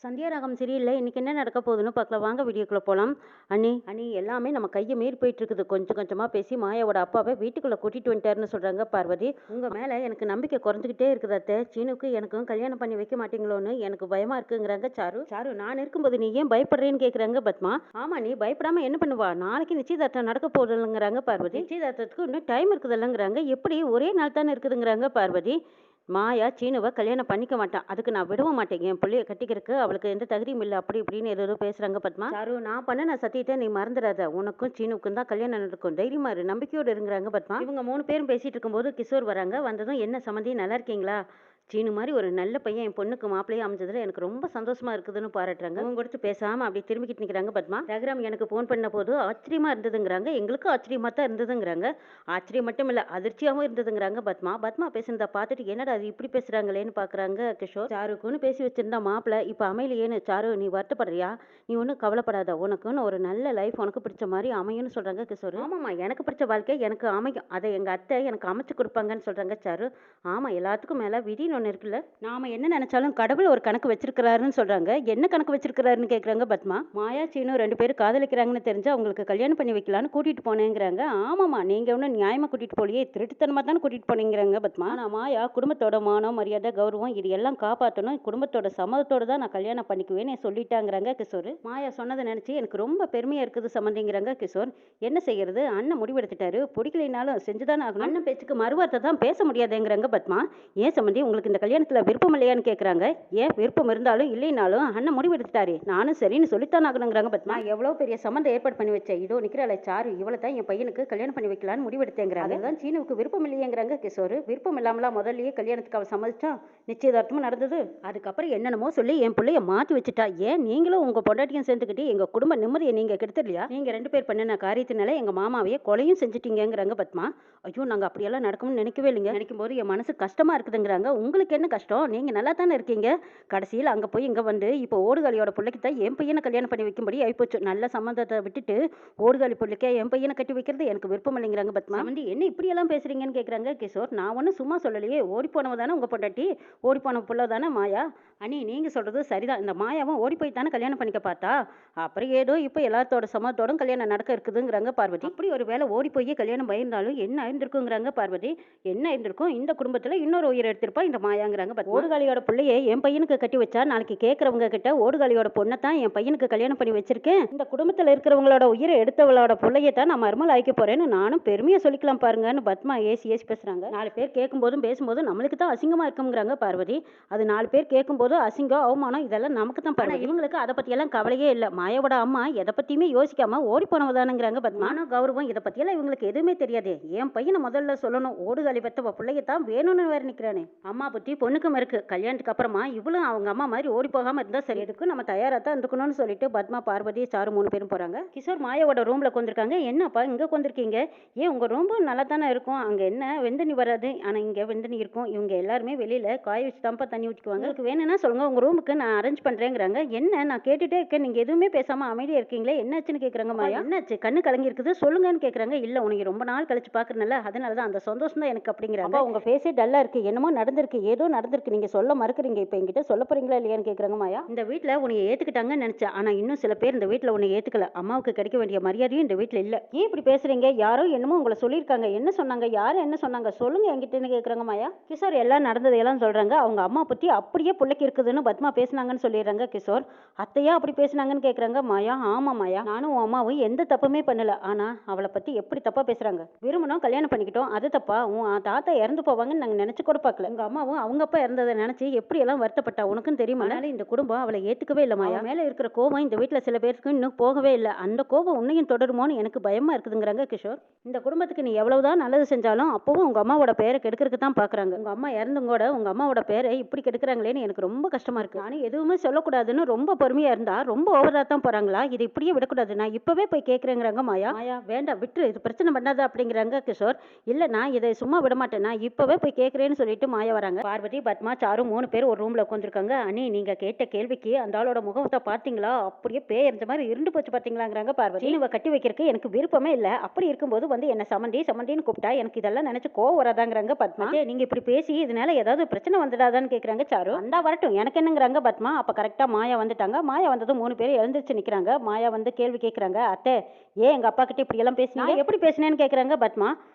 சந்தியாராகம் சரியில்லை. இன்னைக்கு என்ன நடக்க போகுதுன்னு பார்க்கலாம். வாங்க வீடியோக்குள்ள போலாம். அண்ணி அண்ணி எல்லாமே நம்ம கையை மீறி போயிட்டு இருக்குது. கொஞ்சம் கொஞ்சமா பேசி மாயாவோட அப்பாவை வீட்டுக்குள்ள கூட்டிட்டு வந்துட்டாருன்னு சொல்றாங்க பார்வதி. உங்க மேல எனக்கு நம்பிக்கை குறைஞ்சிக்கிட்டே இருக்குது அத்தை. சீனுக்கு எனக்கும் கல்யாணம் பண்ணி வைக்க மாட்டீங்களோன்னு எனக்கு பயமா இருக்குங்கிறாங்க சாரு. சாரு நான் இருக்கும்போது நீ ஏன் பயப்படுறேன்னு கேக்குறாங்க பத்மா. ஆமா நீ பயப்படாம என்ன பண்ணுவா, நாளைக்கு நிச்சயதார்த்தம் நடக்க போகுதுங்கிறாங்க பார்வதி. நிச்சயதார்த்தத்துக்கு இன்னும் டைம் இருக்குதுல்லங்கிறாங்க. எப்படி ஒரே நாள் தானே இருக்குதுங்கிறாங்க பார்வதி. மாயா சீனுவை கல்யாணம் பண்ணிக்க மாட்டான், அதுக்கு நான் விடவும் மாட்டேன். என் பிள்ளைய கட்டிக்கிறதுக்கு அவளுக்கு எந்த தகுதியும் இல்லை அப்படி இப்படின்னு ஏதோ பேசுறாங்க பத்மா. சாரு நான் பண்ண நான் சத்தியத்தை நீ மறந்துடாத. உனக்கும் சீனுக்கும் தான் கல்யாணம் நடக்கும், தைரியமா இரு, நம்பிக்கையோடு இருங்கிறாங்க பத்மா. இவங்க 3 பேரும் பேசிட்டு இருக்கும்போது கிஷோர் வராங்க. வந்ததும் என்ன சம்மந்தி நல்லா இருக்கீங்களா, சீனு மாதிரி ஒரு நல்ல பையன் என் பொண்ணுக்கு மாப்பிள்ளையே அமைஞ்சதுல எனக்கு ரொம்ப சந்தோஷமா இருக்குதுன்னு பாராட்டுறாங்க. அவங்க கொடுத்து பேசாம அப்படி திரும்பிக்கிட்டு நிற்கிறாங்க பத்மா. ரகுராம் எனக்கு ஃபோன் பண்ண போது ஆச்சரியமா இருந்ததுங்கிறாங்க. எங்களுக்கும் ஆச்சரியமா தான் இருந்ததுங்கிறாங்க. ஆச்சரியம் மட்டும் இல்ல அதிர்ச்சியாகவும் இருந்ததுங்கிறாங்க பத்மா. பத்மா பேசுனதை பார்த்துட்டு என்னடா அது இப்படி பேசுறாங்களேன்னு பாக்குறாங்க கிஷோர். சாருக்குன்னு பேசி வச்சிருந்தா மாப்பிள்ள இப்ப அமையலையேன்னு. சாரு நீ வருத்தப்படுறியா, நீ ஒன்றும் கவலைப்படாத, உனக்குன்னு ஒரு நல்ல லைஃப் உனக்கு பிடிச்ச மாதிரி அமையும்னு சொல்றாங்க கிஷோர். ஆமாம்மா எனக்கு பிடிச்ச வாழ்க்கை எனக்கு அமையும், அதை எங்க அத்தை எனக்கு அமைச்சு கொடுப்பாங்கன்னு சொல்றாங்க சாரு. ஆமா எல்லாத்துக்கும் மேல விதின்னு ஒன்று இருக்குல்ல, நாம என்ன நினைச்சாலும் கடவுள் ஒரு கணக்கு வச்சிருக்கிறாருன்னு சொல்றாங்க. என்ன கணக்கு வச்சிருக்கிறாருன்னு கேக்குறாங்க பத்மா. மாயா சீனு 2 பேரும் காதலிக்கிறாங்கன்னு தெரிஞ்சு அவங்களுக்கு கல்யாணம் பண்ணி வைக்கலான்னு கூட்டிட்டு போனேங்கிறாங்க. ஆமாமா நீங்க ஒன்றும் நியாயமா கூட்டிட்டு போலியே, திருட்டுத்தனமா தானே கூட்டிட்டு போனீங்கிறாங்க பத்மா. ஆனா மாயா குடும்பத்தோட மானம் மரியாதை கௌரவம் இது எல்லாம் காப்பாற்றணும், குடும்பத்தோட சம்மதத்தோட தான் நான் கல்யாணம் பண்ணிக்குவேன்னு சொல்லிட்டாங்கிறாங்க கிஷோர். மாயா சொன்னதை நினைச்சு எனக்கு ரொம்ப பெருமையா இருக்குது சம்மந்திங்கிறாங்க கிஷோர். என்ன செய்யறது, அண்ணன் முடிவெடுத்துட்டாரு, பிடிக்கலைனாலும் செஞ்சுதானே ஆகணும். அண்ணன் பேச்சுக்கு மறுவார்த்தை தான் பேச முடியாதுங்கிறாங்க பத்மா. ஏன் சம்மந்தி உங்களுக்கு இந்த கல்யாணத்துல விருப்பம் இல்லையான்னு கேக்குறாங்க. ஏன் விருப்பம் இருந்தாலும் இல்லைனாலும் அண்ணன் முடிவு எடுத்துட்டாரு, நானும் சரின்னு சொல்லித்தான் ஆகணுங்கிறாங்க பத்மா. எவ்வளவு பெரிய சம்மந்தம் ஏற்பாடு பண்ணி வச்சேன், இதோ நிக்கிறாள் சாரு, இவ்வளவு தான் என் பையனுக்கு கல்யாணம் பண்ணி வைக்கலான்னு முடிவெடுத்தேங்கிறாங்க. அதுதான் சீனுவுக்கு விருப்பம் இல்லையேங்கிறாங்க கிஷோர். விருப்பம் இல்லாமலாம் முதல்லயே கல்யாணத்துக்கு அவள் சம்மதிச்சா, நிச்சயதார்த்தமும் நடந்தது. அதுக்கப்புறம் என்னென்னமோ சொல்லி என் பிள்ளைய மாற்றி வச்சுட்டா. ஏன் நீங்களும் உங்க பொண்டாட்டியும் சேர்ந்துக்கிட்டு எங்க குடும்ப நிம்மதியை நீங்க கெடுத்துடலையா, நீங்க 2 பேர் பண்ணின காரியத்தினால எங்க மாமாவையே கொலையும் செஞ்சுட்டீங்கிறாங்க பத்மா. ஐயோ நாங்க அப்படியெல்லாம் நடக்கும்னு நினைக்கவே இல்லைங்க, நினைக்கும் போது என் மனசு கஷ்டமா இருக்குதுங்கிறாங்க. உங்களுக்கு என்ன கஷ்டம், நீங்க நல்லா தானே இருக்கீங்க, கடைசியில் அங்க போய் இங்க வந்து இப்போ ஓடுகாலியோட பிள்ளைக்கு தான் என் பையனை கல்யாணம் பண்ணி வைக்கும்படி ஆயிப்போச்சு. நல்ல சம்மந்தத்தை விட்டுட்டு ஓடுகாலி பிள்ளைக்கே என் பையனை கட்டி வைக்கிறது எனக்கு விருப்பம் இல்லைங்கிறாங்க பத்மா. வந்து என்ன இப்படி எல்லாம் பேசுறீங்கன்னு கேக்குறாங்க கிஷோர். நான் ஒன்னும் சும்மா சொல்லலையே, ஓடி போனவ தானே உங்க பொண்டாட்டி, ஓடி போன புள்ள தானே மாயா. அண்ணி நீங்க சொல்றது சரிதான், இந்த மாயாவும் ஓடி போய் தானே கல்யாணம் பண்ணிக்க பார்த்தா, அப்புறம் ஏதோ இப்போ எல்லாத்தோட சம்மதத்தோட கல்யாணம் நடக்க இருக்குதுங்கிறாங்க பார்வதி. அப்படி ஒரு வேலை ஓடி போய் கல்யாணம் பயந்தாலும் என்ன ஆயிருந்திருக்குங்கிறாங்க பார்வதி. என்ன ஆயிருந்திருக்கும், இந்த குடும்பத்துல இன்னொரு உயிர் எடுத்திருப்பா இந்த மாயாங்கிறாங்க. ஓடுகாலியோட பிள்ளையை என் பையனுக்கு கட்டி வச்சா நாளைக்கு கேட்கறவங்க கிட்ட ஓடுகாலியோட பொண்ணை தான் என் பையனுக்கு கல்யாணம் பண்ணி வச்சிருக்கேன், இந்த குடும்பத்துல இருக்கிறவங்களோட உயிரை எடுத்தவளோட பிள்ளையை தான் நான் மருமல் ஆய்க்க போறேன்னு நானும் பெருமையா சொல்லிக்கலாம் பாருங்கன்னு பத்மா ஏசி பேசுறாங்க. 4 பேர் கேட்கும் போதும் பேசும்போதும் நம்மளுக்கு தான் அசிங்கமா இருக்குங்கிறாங்க பார்வதி. அது 4 பேர் கேட்கும் போது அசிங்கம் அவமானம் இதெல்லாம் நமக்கு தான் பாருங்க. இவங்களுக்கு அதை பத்தி எல்லாம் கவலையே இல்லை. மாயாவோட அம்மா எதை பத்தியுமே யோசிக்காம ஓடி போனவதானுங்கிறாங்க பத்மா. கௌரவம் இதை பத்தி எல்லாம் இவங்களுக்கு எதுவுமே தெரியாது. என் பையனை முதல்ல சொல்லணும், ஓடுகாலி பெத்த பிள்ளையத்தான் வேணும்னு வேற நிக்கிறானே. அம்மா புத்தி பொண்ணுக்கும் இருக்கு, கல்யாணத்துக்கு அப்புறமா இவளும் அவங்க அம்மா மாதிரி ஓடி போகாம இருந்தா சரி, எதுக்கு நம்ம தயாரா தான் இருக்கணும்னு சொல்லிட்டு பத்மா பார்வதி சாரு 3 பேரும் போறாங்க. கிஷோர் மாயாவோட ரூம்ல கொண்டிருக்காங்க. என்னப்பா இங்க கொண்டிருக்கீங்க, ஏன் உங்க ரூம் நல்லா தானே இருக்கும், அங்க என்ன வெந்தனி வராது, ஆனா இங்க வெந்தனி இருக்கும். இவங்க எல்லாருமே வெளியில காய வச்சு தான்ப்பா தண்ணி ஊற்றிக்குவாங்க, உங்களுக்கு வேணும்னா சொல்லுங்க உங்க ரூமுக்கு நான் அரேஞ்ச் பண்றேங்கிறாங்க. என்ன நான் கேட்டுட்டே இருக்கேன், நீங்க எதுவுமே பேசாம அமைதியா இருக்கீங்களே, என்னாச்சுன்னு கேக்குறாங்க மாயா. என்னாச்சு கண்ணு கலங்கி இருக்குது சொல்லுங்கன்னு கேக்குறாங்க. இல்ல உனக்கு ரொம்ப நாள் கழிச்சு பாக்குறதுனால அதனாலதான் அந்த சந்தோஷம் தான் எனக்கு அப்படிங்கிறாங்க. உங்க ஃபேஸே டல்லா இருக்கு, என்னமோ நடந்திருக்கு, ஏதோ நடந்திருக்கு, நீங்க சொல்ல மறுக்கிறீங்க, இப்ப என்கிட்ட சொல்ல போறீங்களா இல்லையான்னு கேக்குறாங்க மாயா. இந்த வீட்டுல உன்னை ஏத்துக்கிட்டாங்கன்னு நினைச்சேன், ஆனா இன்னும் சில பேர் இந்த வீட்டுல உன்னை ஏத்துக்கல, அம்மாவுக்கு கிடைக்க வேண்டிய மரியாதையும் இந்த வீட்டுல இல்ல. ஏன் இப்படி பேசுறீங்க, யாரோ என்னமோ உங்களை சொல்லியிருக்காங்க, என்ன சொன்னாங்க, யாரும் என்ன சொன்னாங்க சொல்லுங்க என்கிட்டன்னு கேக்குறாங்க மாயா. கிஷோர் எல்லாம் நடந்ததையெல்லாம் சொல்றாங்க. அவங்க அம்மா பத்தி அப்படியே பிள்ளைக்கு இருக்குதுன்னு பத்மா பேசினாங்கன்னு சொல்லிடுறாங்க கிஷோர். அத்தையா அப்படி பேசினாங்கன்னு கேக்குறாங்க மாயா. ஆமா மாயா, நானும் உன் அம்மாவும் எந்த தப்புமே பண்ணல, ஆனா அவளை பத்தி எப்படி தப்பா பேசுறாங்க, விரும்பணும் கல்யாணம் பண்ணிக்கிட்டோம் அது தப்பா, உன் தாத்தா இறந்து போவாங்கன்னு நாங்க நினைச்சு கூட பார்க்கல, உங்க அம்மாவும் அவங்க அப்பா இறந்ததை நினைச்சு எப்படி எல்லாம் வருத்தப்பட்டா உனக்கும் தெரியுமா. அதனால இந்த குடும்பம் அவளை ஏத்துக்கவே இல்லை மாயா. மேல இருக்கிற கோபம் இந்த வீட்டுல சில பேருக்கு இன்னும் போகவே இல்லை, அந்த கோபம் உன்னையும் தொடருமோன்னு எனக்கு பயமா இருக்குதுங்கிறாங்க கிஷோர். இந்த குடும்பத்துக்கு நீ எவ்வளவுதான் நல்லது செஞ்சாலும் அப்பவும் உங்க அம்மாவோட பேரை கெடுக்கிறதுக்கு தான் பாக்குறாங்க. உங்க அம்மா இறந்தும் கூட உங்க அம்மாவோட பேரை இப்படி கெடுக்கிறாங்களேன்னு எனக்கு ரொம்ப கஷ்டமா இருக்கு. நானும் எதுவுமே சொல்லக்கூடாதுன்னு ரொம்ப பொறுமையா இருந்தா ரொம்ப ஓவரா தான் போறாங்களா, இதை இப்படியே விடக்கூடாது, நான் இப்பவே போய் கேட்கறேங்கிறாங்க மாயா. மாயா வேண்டாம் விட்டு, இது பிரச்சனை பண்ணாத அப்படிங்கிறாங்க கிஷோர். இல்ல நான் இதை சும்மா விட மாட்டேன், நான் இப்பவே போய் கேட்கறேன்னு சொல்லிட்டு மாயா வராங்க. சொல்றாங்க. பார்வதி, பத்மா, சாரு 3 பேர் ஒரு ரூம்ல உட்காந்துருக்காங்க. அண்ணி நீங்க கேட்ட கேள்விக்கு அந்த ஆளோட முகத்தை பாத்தீங்களா, அப்படியே பேய் எறிஞ்ச மாதிரி இருண்டு போச்சு பாத்தீங்களாங்கிறாங்க பார்வதி. சீனுவை கட்டி வைக்கிறதுக்கு எனக்கு விருப்பமே இல்ல, அப்படி இருக்கும்போது வந்து என்ன சமந்தி சமந்தின்னு கூப்பிட்டா எனக்கு இதெல்லாம் நினைச்சு கோவம் வராதாங்கிறாங்க பத்மா. நீங்க இப்படி பேசி இதனால ஏதாவது பிரச்சனை வந்துடாதான்னு கேக்குறாங்க சாரு. வந்தா வரட்டும், எனக்கு என்னங்கிறாங்க பத்மா. அப்ப கரெக்டா மாயா வந்துட்டாங்க. மாயா வந்ததும் 3 பேர் எழுந்திருச்சு நிக்கிறாங்க. மாயா வந்து கேள்வி கேக்குறாங்க. அத்தை, ஏன் எங்க அப்பா கிட்ட இப்படி எல்லாம் பேசினீங்க, எப்படி பேசினேன்னு கேக்குறாங்க பத்மா.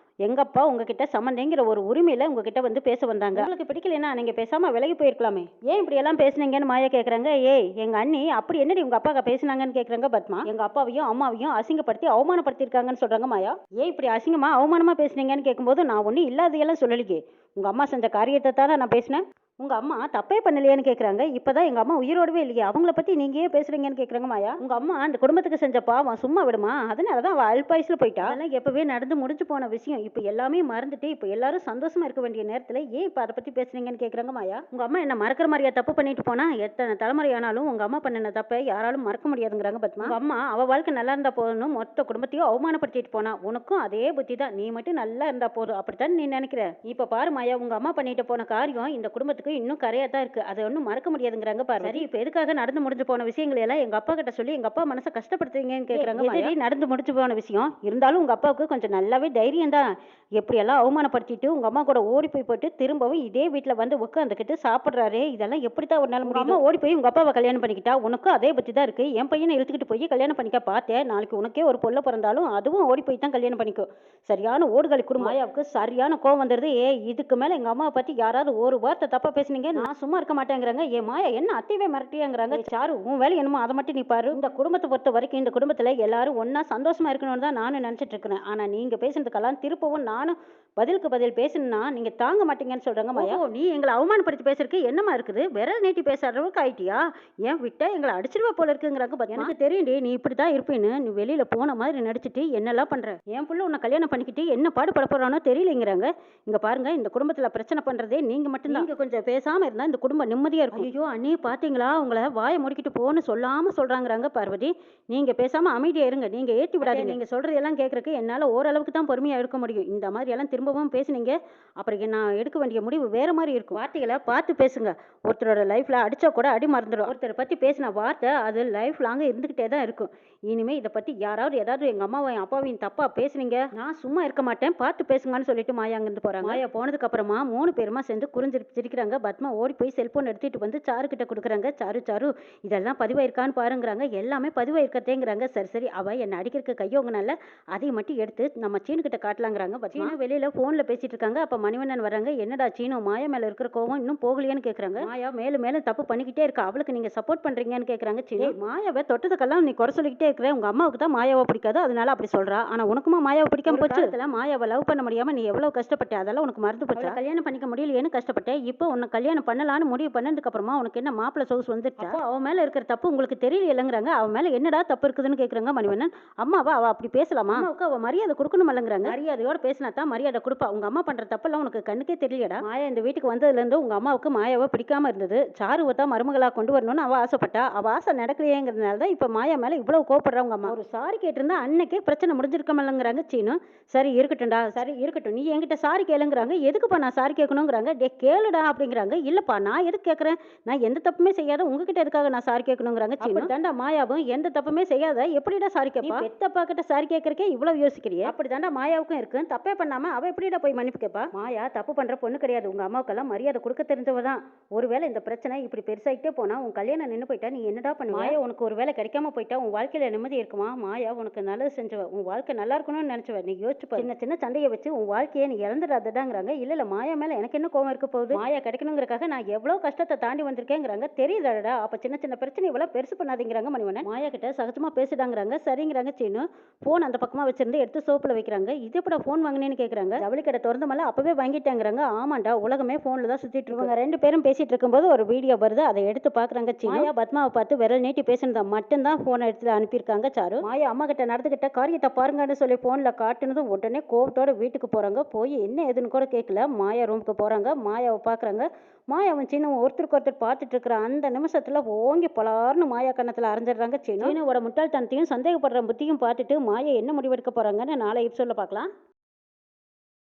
எங்க அப்பா உங்ககிட்ட சம்மந்திங்கிற ஒரு உரிமையில உங்ககிட்ட வந்து பேச வந்தாங்க. உங்களுக்கு பிடிக்கலன்னா நீங்க பேசாம விலகி போயிருக்கலாமே, ஏன் இப்படி எல்லாம் பேசுனீங்கன்னு மாயா கேக்குறாங்க. ஏய் எங்க அண்ணி அப்படி என்னடி உங்க அப்பா பேசினாங்கன்னு கேக்குறாங்க பத்மா. எங்க அப்பாவையும் அம்மாவையும் அசிங்கப்படுத்தி அவமானப்படுத்தி இருக்காங்கன்னு சொல்றாங்க மாயா. ஏன் இப்படி அசிங்கமா அவமானமா பேசுனீங்கன்னு கேட்கும்போது நான் ஒன்னும் இல்லாதையெல்லாம் சொல்லலிக்கே, உங்க அம்மா செஞ்ச காரியத்தை தானே நான் பேசினேன். உங்க அம்மா தப்பே பண்ணலையான்னு கேக்குறாங்க. இப்பதான் எங்க அம்மா உயிரோடவே இல்லையே, அவங்கள பத்தி நீங்க ஏன் பேசுறீங்கன்னு கேக்குறாங்க மாயா. உங்க அம்மா அந்த குடும்பத்துக்கு செஞ்ச பாவம் சும்மா விடுமா, அதனாலதான் அவ அல்பாயுசுல போயிட்டா. அதெல்லாம் எப்பவே நடந்து முடிஞ்சு போன விஷயம். இப்ப எல்லாமே மறந்துட்டு இப்ப எல்லாரும் சந்தோஷமா இருக்க வேண்டிய நேரத்துல ஏன் இப்ப அதை பத்தி பேசுறீங்கன்னு கேக்குறாங்க மாயா. உங்க அம்மா என்ன மறக்கிற மாதிரியா தப்பு பண்ணிட்டு போனா, எத்தனை தலைமுறை ஆனாலும் உங்க அம்மா பண்ணின தப்பை யாராலும் மறக்க முடியாதுங்கிறாங்க பத்மா. உங்க அம்மா அவ வாழ்க்கை நல்லா இருந்தா போதும் மொத்த குடும்பத்தையும் அவமானப்படுத்திட்டு போனா, உனக்கும் அதே புத்தி தான், நீ மட்டும் நல்லா இருந்தா போதும் அப்படித்தான் நீ நினைக்கிற. இப்ப பாரு மாயா, உங்க அம்மா பண்ணிட்டு போன காரியம் இந்த குடும்பத்துக்கு இன்னும் கரையா தான் இருக்கு, அதை ஒன்றும் மறக்க முடியாதுங்கிறாங்க பாரு. சரி, இப்ப எதுக்காக நடந்து முடிஞ்சு போன விஷயங்களை எல்லாம் எங்க அப்பா கிட்ட சொல்லி எங்க அப்பா மனசை கஷ்டப்படுத்துறீங்கன்னு கேக்குறாங்க. நடந்து முடிஞ்சு போன விஷயம் இருந்தாலும் உங்க அப்பாவுக்கு கொஞ்சம் நல்லாவே தைரியம் தான். எப்படி எல்லாம் அவமானப்படுத்திட்டு உங்க அம்மா கூட ஓடி போய் திரும்பவும் இதே வீட்டுல வந்து உட்காந்துக்கிட்டு சாப்பிடுறாரு, இதெல்லாம் எப்படித்தான் ஒரு நாள் முடியும். அம்மா ஓடி போய் உங்க அப்பாவை கல்யாணம் பண்ணிக்கிட்டா உனக்கும் அதே பத்தி தான் இருக்கு. என் பையனை இழுத்துக்கிட்டு போய் கல்யாணம் பண்ணிக்க பார்த்தேன், நாளைக்கு உனக்கே ஒரு பொல்ல பிறந்தாலும் அதுவும் ஓடி போய் தான் கல்யாணம் பண்ணிக்கும். சரியான ஓடுகாலி குடும்பம். மாயாவுக்கு சரியான கோவம் வந்துருது. இதுக்கு மேல எங்க அம்மாவை பத்தி யாராவது ஒரு வார்த்தை தப்பா பேசுனீங்க நான் சும்மா இருக்க மாட்டேங்கிறாங்க. ஏன் மாயா என்ன அத்தைவே மிரட்டியாங்கிறாங்க. சாரு உன் வேலை என்னமோ அதை மட்டும் நீ பாரு. இந்த குடும்பத்தை பொறுத்த வரைக்கும் இந்த குடும்பத்துல எல்லாரும் ஒன்னா சந்தோஷமா இருக்கணும்னு தான் நானும் நினைச்சிட்டு இருக்கிறேன். ஆனா நீங்க பேசுறதுக்கெல்லாம் திருப்பவும் நானும் பதிலுக்கு பதில் பேசணும்னா நீங்க தாங்க மாட்டீங்கன்னு சொல்றாங்க மாயா. நீ எங்களை அவமானப்படுத்தி பேசுறதுக்கு என்னமா இருக்குது, விரல் நீட்டி பேசுற அளவுக்கு ஆயிட்டியா, ஏன் விட்டா எங்களை அடிச்சிருவா போல இருக்குங்கிறாங்க. எனக்கு தெரியும்டி நீ இப்படிதான் இருப்பேன்னு, நீ வெளியில போன மாதிரி நடிச்சிட்டு என்னெல்லாம் பண்ற, என் புள்ள உன்னை கல்யாணம் பண்ணிக்கிட்டு என்ன பாடுபட போறானோ தெரியலங்கிறாங்க. இங்க பாருங்க, இந்த குடும்பத்துல பிரச்சனை பண்றதே நீங்க மட்டும்தான். நீங்க கொஞ்சம் பேசாம இருந்தா இந்த குடும்பம் நிம்மதியா இருக்கும். ஐயோ அண்ணி பாத்தீங்களா, உங்களை வாயை முடிக்கிட்டு போன்னு சொல்லாம சொல்றாங்கிறாங்க பார்வதி. நீங்க பேசாம அமைதியா இருங்க, நீங்க ஏத்தி விடாதீங்க. நீங்க சொல்றதெல்லாம் கேட்கறதுக்கு என்னால ஓரளவுக்கு தான் பொறுமையா இருக்க முடியும். இந்த மாதிரி எல்லாம் திரும்பவும் பேசுனீங்க அப்புறம் நான் எடுக்க வேண்டிய முடிவு வேற மாதிரி இருக்கும். வார்த்தைகளை பார்த்து பேசுங்க. ஒருத்தரோட லைஃப்ல அடிச்சா கூட அடி மறந்துடும். ஒருத்தரை பத்தி பேசின வார்த்தை அது லைஃப் லாங்க இருந்துகிட்டே தான் இருக்கும். இனிமே இதை பத்தி யாராவது ஏதாவது எங்க அம்மாவையும் அப்பாவையும் தப்பா பேசுனீங்க நான் சும்மா இருக்க மாட்டேன், பார்த்து பேசுங்கன்னு சொல்லிட்டு மாயா அங்கிருந்து போறாங்க. மாயா போனதுக்கு அப்புறமா 3 பேருமா சேர்ந்து குறிஞ்சிருக்கிறாங்க. பத்மா ஓடி போய் செல்போன் எடுத்துட்டு வந்து சாரு கிட்ட கொடுக்குறாங்க. சாரு சாரு இதெல்லாம் பதிவாயிருக்கான்னு பாருங்கிறாங்க. எல்லாமே பதிவாயிருக்கத்தேங்கிறாங்க. சரி சரி, அவ என்ன அடிக்கிறதுக்கு கையோங்கனால அதை மட்டும் எடுத்து நம்ம சீனு கிட்ட காட்டலாங்கிறாங்க. பத்மா வெளியில போன்ல பேசிட்டு இருக்காங்க. அப்ப மணிவண்ணன் வராங்க. என்னடா சீனு, மாயா மேல இருக்கிற கோவம் இன்னும் போகலையான்னு கேக்குறாங்க. மாயா மேலும் மேலும் தப்பு பண்ணிக்கிட்டே இருக்கா, அவளுக்கு நீங்க சப்போர்ட் பண்றீங்கன்னு கேக்குறாங்க. சீனு மாயாவை தொட்டதுக்கெல்லாம் நீ குறை சொல்லிக்கிட்டே இருக்கிற, உங்க அம்மாவுக்கு தான் மாயாவை பிடிக்காது அதனால அப்படி சொல்றா, ஆனா உனக்குமா மாயாவை பிடிக்காம போச்சு. மாயாவை லவ் பண்ண முடியாம நீ எவ்வளவு கஷ்டப்பட்ட, அதெல்லாம் உனக்கு மறந்து போச்சு. கல்யாணம் பண்ணிக்க முடியலையேன்னு கஷ்டப்பட்டேன், இப்போ உன்னை கல்யாணம் பண்ணலான்னு முடிவு பண்ணதுக்கு அப்புறமா உனக்கு என்ன மாப்பிள்ள சொகுசு வந்துச்சா, அவ மேல இருக்கிற தப்பு உங்களுக்கு தெரியலங்கிறாங்க. அவ மேல என்னடா தப்பு இருக்குதுன்னு கேக்குறாங்க மணிவண்ணன். அம்மாவா அவ அப்படி பேசலாமா, அம்மாவுக்கு அவ மரியாதை கொடுக்கணும் இல்லங்கிறாங்க. மரியாதையோட பேசினா தான் மரியாதை கொடுப்பா, உங்க அம்மா பண்ற தப்பெல்லாம் உனக்கு கண்ணுக்கே தெரியலடா. மாயா இந்த வீட்டுக்கு வந்ததுல இருந்து உங்க அம்மாவுக்கு மாயாவை பிடிக்காம இருந்தது, சாருவை தான் மருமகளா கொண்டு வரணும்னு அவ ஆசைப்பட்டா, அவ ஆசை நடக்கலையேங்கிறதுனால தான் இப்ப மாயா மேல இவ்வளவு கோபப்படுறா உங்க அம்மா. ஒரு சாரி கேட்டிருந்தா அன்னைக்கே பிரச்சனை முடிஞ்சிருக்கமல்லங்கிறாங்க சீனு. சரி இருக்கட்டும்டா, சரி இருக்கட்டும், நீ என்கிட்ட சாரி கேளுங்கிறாங்க. எதுக்குப்பா நான் சாரி கேட்கணுங்கிறாங்க. டே கேளுடா அப்படிங்கிறாங்க. இல்லப்பா நான் எதுக்கு கேட்கறேன், நான் எந்த தப்புமே செய்யாத உங்ககிட்ட எதுக்காக நான் சாரி கேட்கணுங்கிறாங்க சீனு. தாண்டா மாயாவும் எந்த தப்புமே செய்யாத எப்படிடா சாரி கேட்பா, பெத்தப்பா கிட்ட சாரி கேட்கறக்கே இவ்வளவு யோசிக்கிறியே, அப்படி தாண்டா மாயாவுக்கும் இருக்கு. தப்பே பண்ணாம அவ எப்படிடா போய் மன்னிப்பு கேட்பா. மாயா தப்பு பண்ற பொண்ணு கிடையாது, உங்க அம்மாவுக்கெல்லாம் மரியாதை கொடுக்க தெரிஞ்சவதான். ஒருவேளை இந்த பிரச்சனை இப்படி பெருசாயிட்டே போனா உன் கல்யாணம் நின்று போயிட்டா நீ என்னடா பண்ணுவ. மாயா உனக்கு ஒரு வேலை கிடைக்காம போயிட்டா உன் வாழ்க்கையில நிம்மதி இருக்குமா. மாயா உனக்கு நல்லது செஞ்சவ, உன் வாழ்க்கை நல்லா இருக்கணும்னு நினைச்சவ, நீ யோசிச்சு சின்ன சின்ன சண்டையை வச்சு உன் வாழ்க்கையை நீ இழந்துடாததாங்கிறாங்க. இல்ல மாயா மேல எனக்கு என்ன கோவம் இருக்க போகுது, மாயா கிடைக்கணுங்கிறக்காக நான் எவ்வளவு கஷ்டத்தை தாண்டி வந்திருக்கேங்கிறாங்க. தெரியுதாடா, அப்ப சின்ன சின்ன பிரச்சனை இவ்வளவு பெருசு பண்ணாதீங்கிறாங்க மணிவண்ணன். மாயா கிட்ட சகஜமா பேசிடாங்கிறாங்க. சரிங்கிறாங்க சீனு. போன் அந்த பக்கமா வச்சிருந்து எடுத்து சோப்புல வைக்கிறாங்க. இது எப்படா போன் வாங்கினேன்னு கேக்குறாங்க. ஜவுளி கடை திறந்த மேல அப்பவே வாங்கிட்டாங்கிறாங்க. ஆமாண்டா, உலகமே போன்ல தான் சுத்திட்டு இருக்காங்க. 2 பேரும் பேசிட்டு இருக்கும்போது ஒரு வீடியோ வருது, அதை எடுத்து பாக்குறாங்க. மாயா பத்மாவை பார்த்து விரல் நீட்டி பேசினதா மட்டும்தான் போனை எடுத்து அனுப்பியிருக்காங்க சாரு. மாயா அம்மா கிட்ட நடந்துகிட்ட காரியத்தை பாருங்கன்னு சொல்லி போன்ல காட்டுனதும் உடனே கோபத்தோட வீட்டுக்கு போறாங்க. போய் என்ன ஏதுன்னு கூட கேட்கல, மாயா ரூமுக்கு போறாங்க. மாயாவை பாக்குறாங்க. மாயாவும் சீனும் ஒருத்தருக்கு ஒருத்தர் பார்த்துட்டு இருக்கிற அந்த நிமிஷத்துல ஓங்கி பலார்னு மாயா கண்ணத்துல அரைஞ்சிடுறாங்க. சீனுவோட முட்டாள்தனத்தையும் சந்தேகப்படுற புத்தியும் பார்த்துட்டு மாயா என்ன முடிவெடுக்க போறாங்கன்னு நாளை எபிசோட்ல பார்க்கலாம்.